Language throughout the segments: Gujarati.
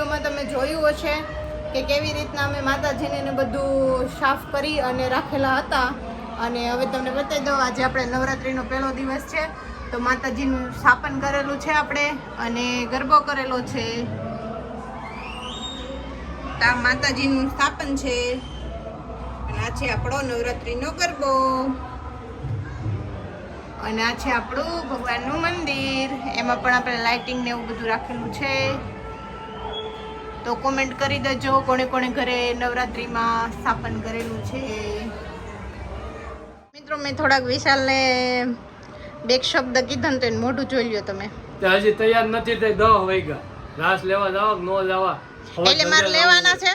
વિડીયોમાં તમે જોયું હશે કે કેવી રીતના અમે માતાજીને બધું સાફ કરી અને રાખેલા હતા. અને હવે તમને બતાવી દઉં, આજે આપણે નવરાત્રિનો પહેલો દિવસ છે તો માતાજીનું સ્થાપન કરેલું છે આપણે અને ગરબો કરેલો છે. આ માતાજીનું સ્થાપન છે અને આ છે આપણો નવરાત્રિનો ગરબો અને આ છે આપણું ભગવાનનું મંદિર. એમાં પણ આપણે લાઇટિંગ ને એવું બધું રાખેલું છે. તો કોમેન્ટ કરી દેજો કોણે કોણે ઘરે નવરાત્રિમાં સ્થાપન કરેલું છે. મિત્રો મેં થોડાક વિશાલને બેક શબ્દ કીધા ને તો એનું મોઢું જોઈ લ્યો તમે. હજી તૈયાર નથી તે 10 વાગ્યા. રાસ લેવા જાવ કે નો લેવા? એટલે મારે લેવાના છે.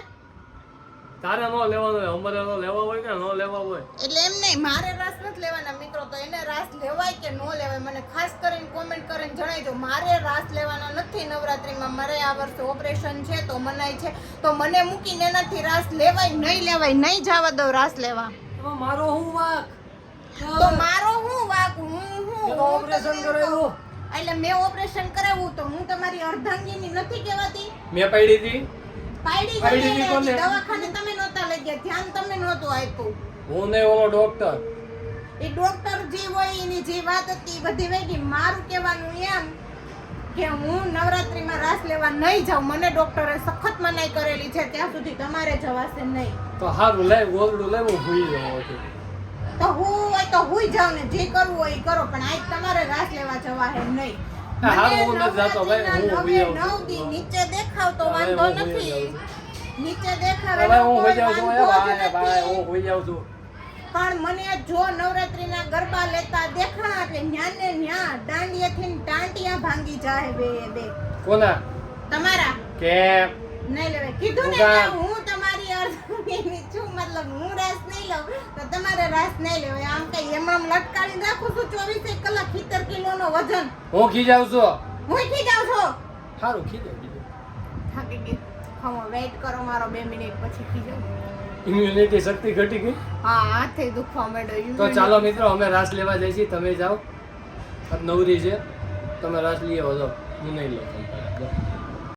તારે નો લેવાનો હોય, અમારે નો લેવા હોય કે નો લેવા હોય? એટલે એમ નહીં, મારે રાસ નથી લેવાના મિત્રો, તો એને રાસ લેવાય કે નો લેવાય મને ખાસ કરીને કોમેન્ટ કરીને જણાવજો. મારે રાસ લેવાના નથી નવરાત્રિમાં. મારે આ વર્ષે ઓપરેશન છે તો મનાય છે, તો મને મૂકીને એનાથી રાસ લેવાય નહીં જવા દઉં રાસ લેવા. મારો હું વાક? તો મારો હું વાક? હું ઓપરેશન કરાવ્યું એટલે મેં ઓપરેશન કરાવ્યું તો હું તમારી અર્ધાંગીની નથી કહેવાતી? મેં પાડી હતી. પાડી કોને? દવાખાને તમે નહોતા લઈ ગયા, ધ્યાન તમે નહોતું આપ્યું. હું નહીં, ઓલો ડોક્ટર. એ ડોક્ટર જે હોય એની જે વાત હતી બધી વેગી. મારું કહેવાનું એમ કે હું નવરાત્રિમાં રાસ લેવા નહીં જાઉં. મને ડોક્ટરે સખત મનાઈ કરેલી છે, ત્યાં સુધી તમારે જવાશે નહીં. તો હારું લઈ ગોળડું લઈ હું ભૂલી જાઉં છું. તો હું હોય તો હુઈ જાવ ને, જે કરવું હોય એ કરો, પણ આજ તમારે રાસ લેવા જવા હે નહીં. હારું હું નથી જાતો ભાઈ, હું હુઈ જાઉં છું. નીચે દેખાવ તો વાંધો નથી, નીચે દેખાવે હવે હું હુઈ જાઉં છું. ભાઈ હું હુઈ જાઉં છું. પણ મને જો નવરાત્રિના ગરબા લેતા દેખાણા એટલે ન્યા ને ન્યા દાંડિયાથી ટાંટિયા ભાંગી જાય બે. કોના? તમારા કે નહીં લેવાય કીધું ને કે હું તમારી અર્ધની છું, મતલબ હું રાસ નહીં લઉં તો તમારે રાસ નહીં લેવાય. આમ કઈ એમ લટકાવીને રાખું છું 24 કલાક 70 કિલોનો વજન. હું ખીજાવ છું. હું ખીજાવ છો? સારું ખીજાવ. થાકી ગઈ. ખમો વેઇટ કરો મારો 2 મિનિટ પછી ખીજાવ. ઇમ્યુનિટી શક્તિ ઘટી ગઈ. હા, હાથે દુખવા માંડ્યો. તો ચાલો મિત્રો અમે રાસ લેવા જઈએ છીએ, તમે જાઓ. નવરી છે તમે રાસ લઈ આવો. હું નહીં લઉં.